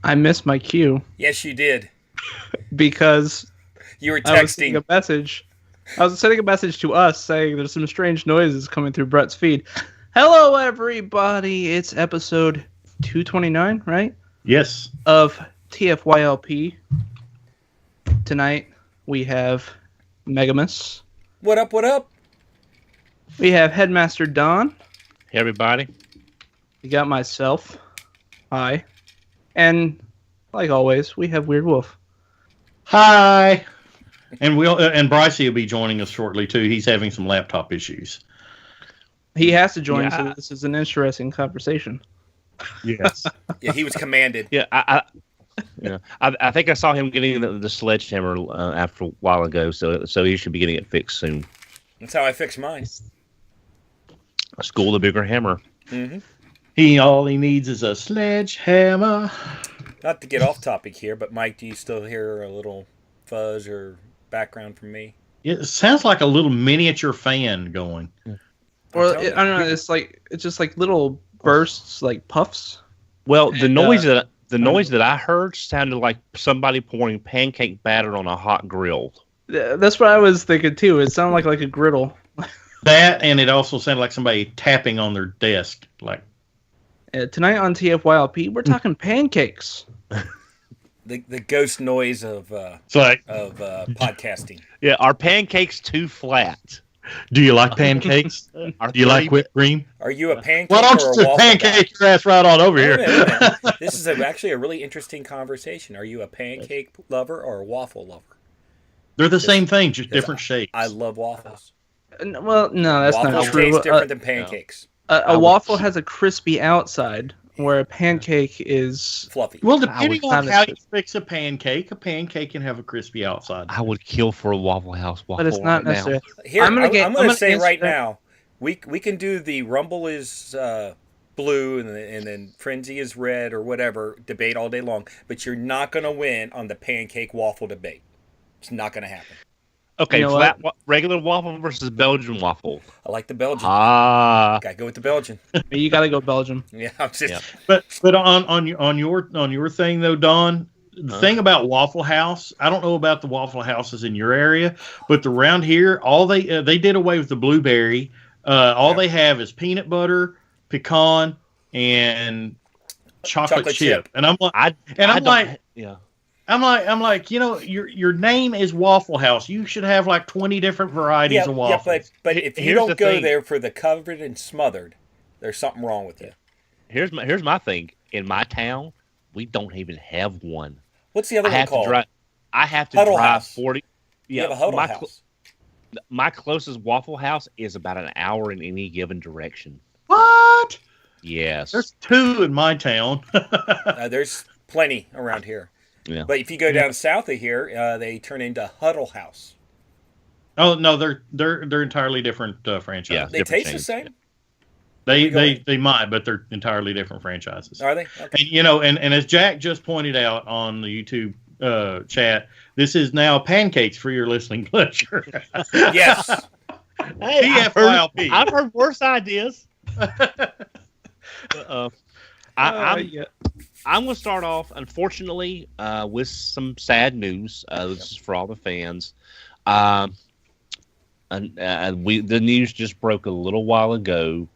I missed my cue Yes, you did. because You were I was sending texting. a message. I was sending a message to us saying there's some strange noises coming through Brett's feed. Hello, everybody. It's episode 229, right? Yes. Of TFYLP. Tonight we have Megamus. What up, what up? We have Headmaster Don. Hey, everybody. We got myself. Hi. And, like always, we have Weird Wolf. Hi. And Brycey will be joining us shortly too. He's having some laptop issues. He has to join, so this is an interesting conversation. Yes. Yeah, he was commanded. Yeah, I think I saw him getting the sledgehammer after a while ago, so he should be getting it fixed soon. That's how I fix mine. School the bigger hammer. Mm-hmm. All he needs is a sledgehammer. Not to get off topic here, but Mike, do you still hear a little fuzz or background from me? It sounds like a little miniature fan going. Or I don't know. It's just like little bursts, like puffs. Well, the noise that I heard sounded like somebody pouring pancake batter on a hot grill. That's what I was thinking too. It sounded like a griddle. That, and it also sounded like somebody tapping on their desk. Like tonight on TFYLP, we're talking pancakes. The ghost noise of podcasting. Yeah, are pancakes too flat? Do you like pancakes? Do you like whipped cream? Are you a pancake Why don't or you a just waffle pancake your ass right on over guy? here? Wait a minute. This is actually a really interesting conversation. Are you a pancake lover or a waffle lover? They're the same thing, just different shapes. I love waffles. Well, no, that's Waffles not true. taste different than pancakes. A waffle has a crispy outside, where a pancake is Fluffy. Well, depending on how you crispy. fix a pancake can have a crispy outside. I would kill for a Waffle House waffle. but it's not right now. necessarily. Here, I'm going to say answer right that. now, we can do the Rumble is blue and then Frenzy is red or whatever debate all day long, but you're not going to win on the pancake waffle debate. It's not going to happen. Okay, You know regular waffle versus Belgian waffle. I like the Belgian. Gotta go with the Belgian. You got to go Belgium. Yeah, I'm just. Yeah. But on your thing though, Don, the thing about Waffle House, I don't know about the Waffle Houses in your area, but around here, all they did away with the blueberry. All they have is peanut butter, pecan, and chocolate chip. And I'm like, I'm like, your name is Waffle House. You should have like 20 different varieties of waffles. Yeah, but if you Here's don't the go thing. there for the covered and smothered, there's something wrong with you. Here's my thing. In my town, we don't even have one. What's the other one called? I have to Huddle drive House. 40. You Yeah, have a Huddle House. my closest Waffle House is about an hour in any given direction. What? Yes. There's 2 in my town. There's plenty around here. Yeah. But if you go down south of here, they turn into Huddle House. Oh no, they're entirely different franchises. Yeah. They Different taste the chains. same? They might, but they're entirely different franchises. Are they? Okay. And and as Jack just pointed out on the YouTube chat, this is now pancakes for your listening pleasure. Yes. Hey, TFYLP. I've heard worse ideas. I'm going to start off, unfortunately, with some sad news. This is for all the fans. The news just broke a little while ago,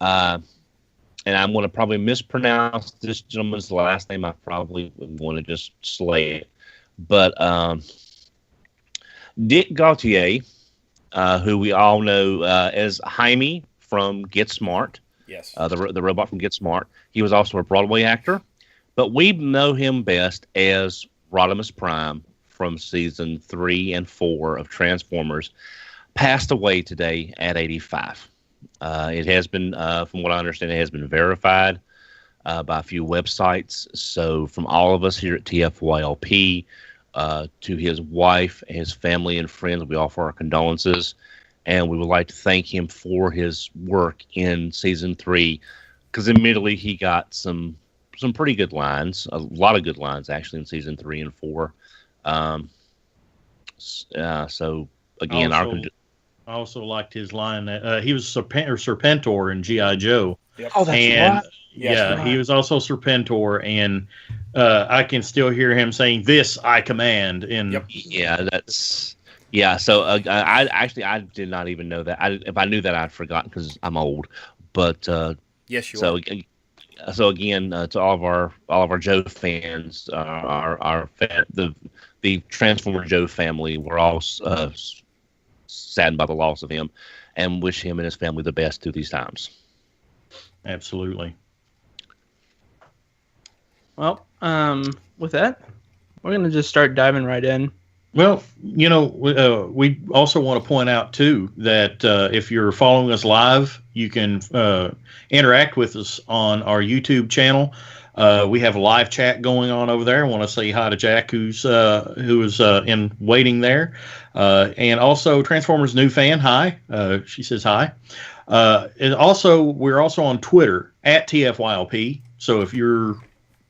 and I'm going to probably mispronounce this gentleman's last name. I probably want to just slay it. But Dick Gautier, who we all know as Jaime from Get Smart, Yes. the robot from Get Smart, he was also a Broadway actor. But we know him best as Rodimus Prime from season 3 and 4 of Transformers, passed away today at 85. It has been, from what I understand, it has been verified by a few websites. So from all of us here at TFYLP, to his wife, his family, and friends, we offer our condolences. And we would like to thank him for his work in season 3, because admittedly he got some pretty good lines, a lot of good lines actually in season 3 and 4. So again, I also liked his line that he was Serpentor in G.I. Joe. Yep. Oh, that's and right. yeah, Yes, he was also Serpentor, and I can still hear him saying, "This I command." In Yeah, that's yeah. So I did not even know that. If I knew that, I'd forgotten because I'm old. But Yes, you so are. so again, to all of our Joe fans, the Transformer Joe family, we're all saddened by the loss of him, and wish him and his family the best through these times. absolutely. Well, with that, we're gonna just start diving right in. Well, we also want to point out too that if you're following us live, you can interact with us on our YouTube channel. We have a live chat going on over there. I want to say hi to Jack, who is in waiting there, and also Transformers new fan. Hi, she says hi. And also, we're also on Twitter at TFYLP. So if you're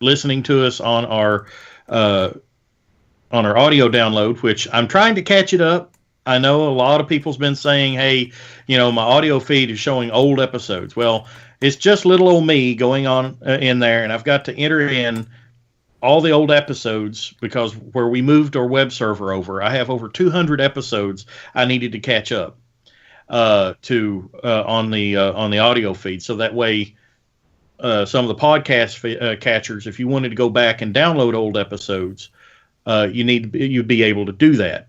listening to us on our audio download, which I'm trying to catch it up. I know a lot of people's been saying, hey, my audio feed is showing old episodes. Well, it's just little old me going on in there, and I've got to enter in all the old episodes because where we moved our web server over, I have over 200 episodes I needed to catch up on the audio feed. So that way, some of the podcast catchers, if you wanted to go back and download old episodes, you'd be able to do that.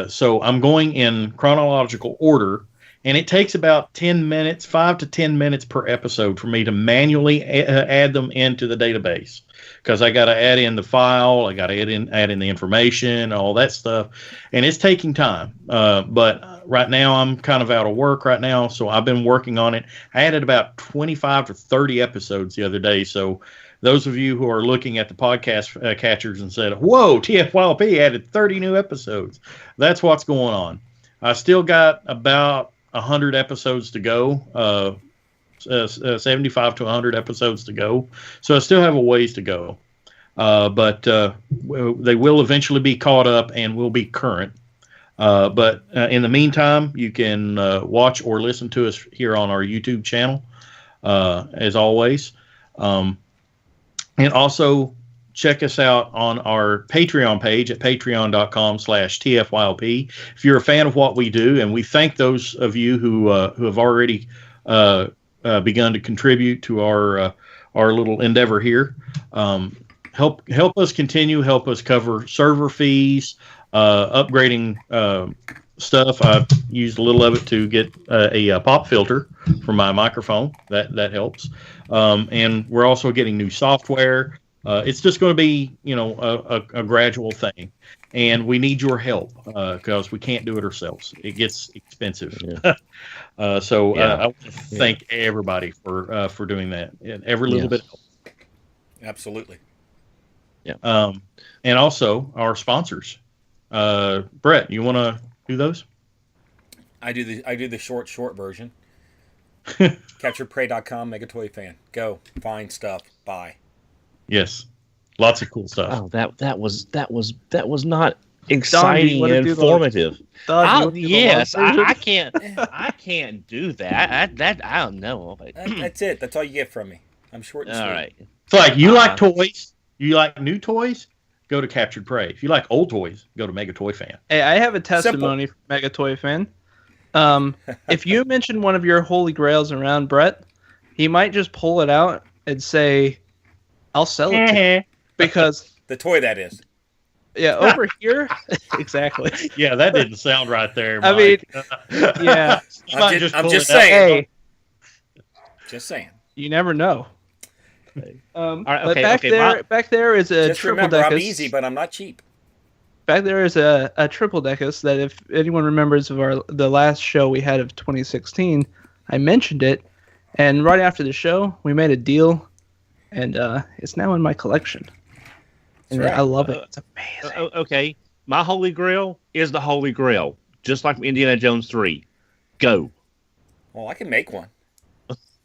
So I'm going in chronological order, and it takes about 10 minutes, 5 to 10 minutes per episode for me to manually add them into the database because I got to add in the file, I got to add in the information, all that stuff, and it's taking time. But right now I'm kind of out of work right now, so I've been working on it. I added about 25 to 30 episodes the other day, so those of you who are looking at the podcast catchers and said, whoa, TFYLP added 30 new episodes. That's what's going on. I still got about 100 episodes to go, 75 to 100 episodes to go. So I still have a ways to go. But they will eventually be caught up and will be current. But in the meantime, you can watch or listen to us here on our YouTube channel, as always. And also check us out on our Patreon page at patreon.com/TFYLP. If you're a fan of what we do, and we thank those of you who have already begun to contribute to our little endeavor here. Help us continue, help us cover server fees, upgrading stuff. I've used a little of it to get a pop filter for my microphone. That helps. And we're also getting new software. It's just going to be, a gradual thing. And we need your help because we can't do it ourselves. It gets expensive. Yeah. I want to thank everybody for doing that. Every little bit helps. Absolutely. Yeah. And also our sponsors. Brett, you want to do those? I do the short version. CapturePrey.com, Megatoy fan. Go find stuff. Buy. Yes, lots of cool stuff. Oh, that was not exciting and informative. Yes, I can't do that. I don't know. That's it. That's all you get from me. I'm short and sweet. All right. It's like you like toys. You like new toys. Go to Captured Prey. If you like old toys, go to Megatoy Fan. Hey, I have a testimony from Megatoy Fan. If you mention one of your holy grails around Brett, he might just pull it out and say, I'll sell it to you. Because the toy that is. Yeah, over here. Exactly. Yeah, that didn't sound right there, Mike. I mean, yeah. I'm just saying. Hey, just saying. You never know. All right, but okay, back there is a just triple remember, deckus. I'm easy, but I'm not cheap. Back there is a triple deckus that if anyone remembers of the last show we had of 2016, I mentioned it, and right after the show, we made a deal, and it's now in my collection. And right. I love it. It's amazing. Okay, my holy grail is the holy grail, just like Indiana Jones 3. Go. Well, I can make one.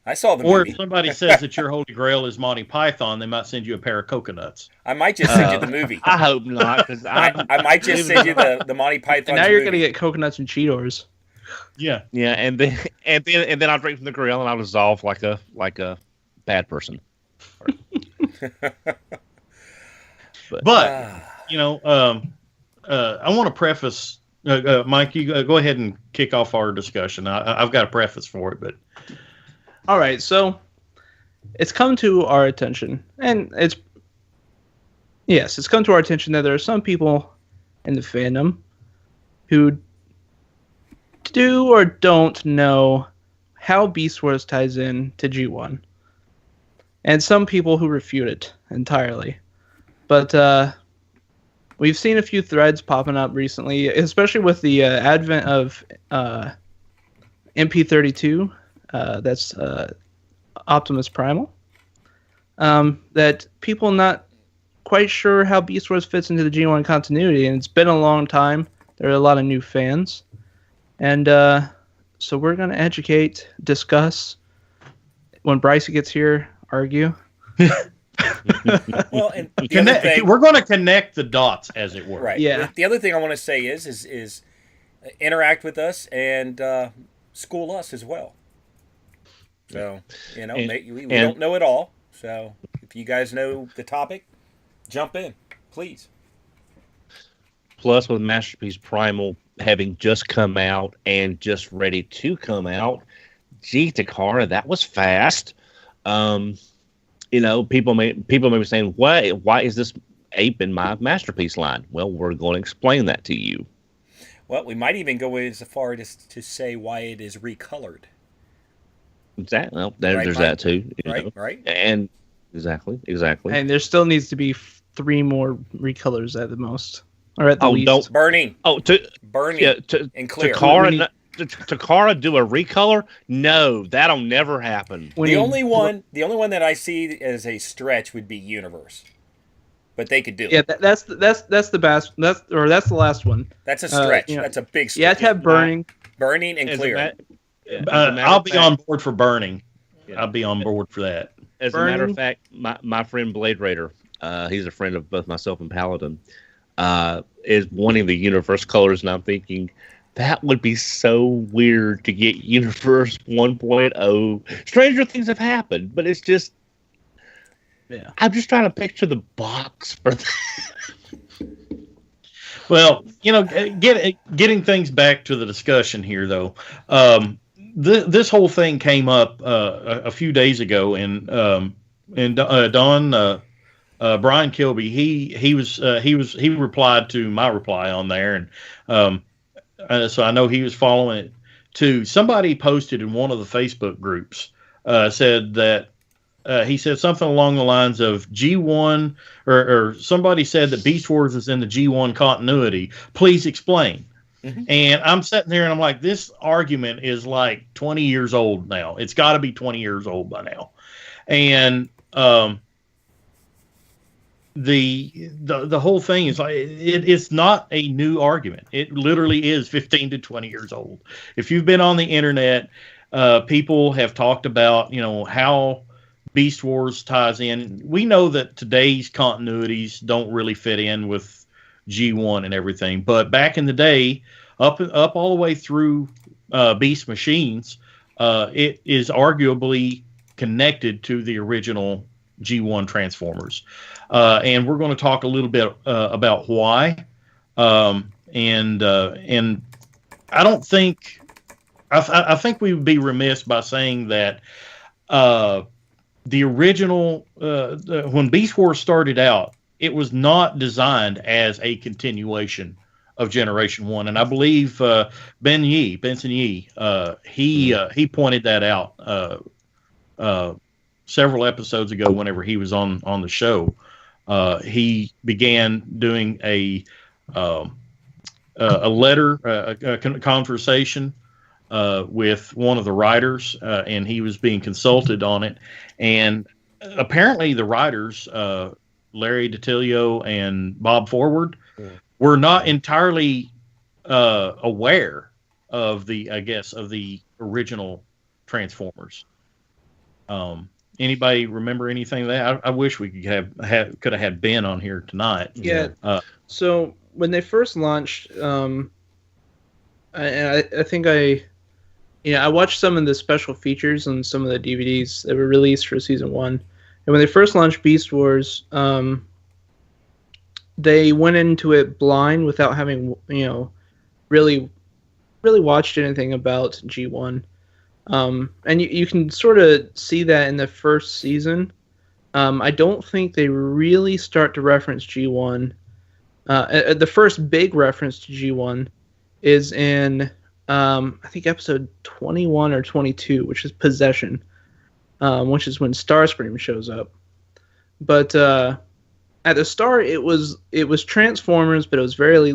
I saw the movie. Or if somebody says that your holy grail is Monty Python, they might send you a pair of coconuts. I might just send you the movie. I hope not, because I might just send you the Monty Python. And now you're going to get coconuts and Cheetos. Yeah, yeah, and then I'll drink from the grill and I'll dissolve like a bad person. But you know, I want to preface. Mike, you go ahead and kick off our discussion. I've got a preface for it, but all right. So it's come to our attention, and it's come to our attention that there are some people in the fandom who do or don't know how Beast Wars ties in to G1, and some people who refute it entirely. But we've seen a few threads popping up recently, especially with the advent of MP32, that's Optimus Primal, that people not quite sure how Beast Wars fits into the G1 continuity, and it's been a long time. There are a lot of new fans, and so we're going to educate, discuss, when Bryce gets here, argue. Well, and we're going to connect the dots, as it were. Right. Yeah. The other thing I want to say is interact with us and school us as well. So, you know, we don't know it all. So if you guys know the topic, jump in, please. Plus, with Masterpiece Primal having just come out and just ready to come out, gee, Takara, that was fast. You know, people may be saying, why is this ape in my Masterpiece line? Well, we're going to explain that to you. Well, we might even go as far as to say why it is recolored. Exactly. Well, there's that too. Right. And exactly. And there still needs to be 3 more recolors at the most, or at the least. Don't burning. Burning. Yeah, and clear. Takara do a recolor? No, that'll never happen. The only one that I see as a stretch would be Universe, but they could do it. Yeah, that's the best. That's the last one. That's a stretch. That's a big stretch. You have to have burning and clear. I'll be on board for burning. Yeah. I'll be on board for that. As a matter of fact, my friend Blade Raider, he's a friend of both myself and Paladin, is wanting the Universe colors, and I'm thinking, that would be so weird to get Universe 1.0. Stranger things have happened, but it's just... Yeah. I'm just trying to picture the box for that. Well, you know, getting things back to the discussion here, though, this whole thing came up a few days ago, and Don Brian Kilby, he replied to my reply on there, and so I know he was following it too. Somebody posted in one of the Facebook groups, said that he said something along the lines of G1, or somebody said that Beast Wars is in the G1 continuity. Please explain. Mm-hmm. And I'm sitting there and I'm like, this argument is like 20 years old now. It's got to be 20 years old by now. And the whole thing is like, it's not a new argument. It literally is 15 to 20 years old. If you've been on the internet, people have talked about, you know, how Beast Wars ties in. We know that today's continuities don't really fit in with G1 and everything, but back in the day, up all the way through Beast Machines, it is arguably connected to the original G1 Transformers. And we're going to talk a little bit about why. And I don't think, I think we would be remiss by saying that the original, when Beast Wars started out, it was not designed as a continuation of Generation 1. And I believe Benson Yee, he pointed that out several episodes ago whenever he was on the show. He began doing a letter, a conversation with one of the writers, and he was being consulted on it. And apparently the writers, Larry DiTilio and Bob Forward, were not entirely aware of the original Transformers. Anybody remember anything of that? I wish we could have had Ben on here tonight. Yeah. So when they first launched, I think I watched some of the special features on some of the DVDs that were released for season 1. And when they first launched Beast Wars, they went into it blind without having, really watched anything about G1. And you can sort of see that in the first season. I don't think they really start to reference G1. The first big reference to G1 is in, I think, episode 21 or 22, which is Possession, which is when Starscream shows up. But at the start, it was Transformers, but it was very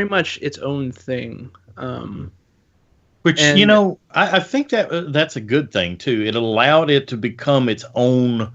much its own thing. Which, I think that's a good thing too. It allowed it to become its own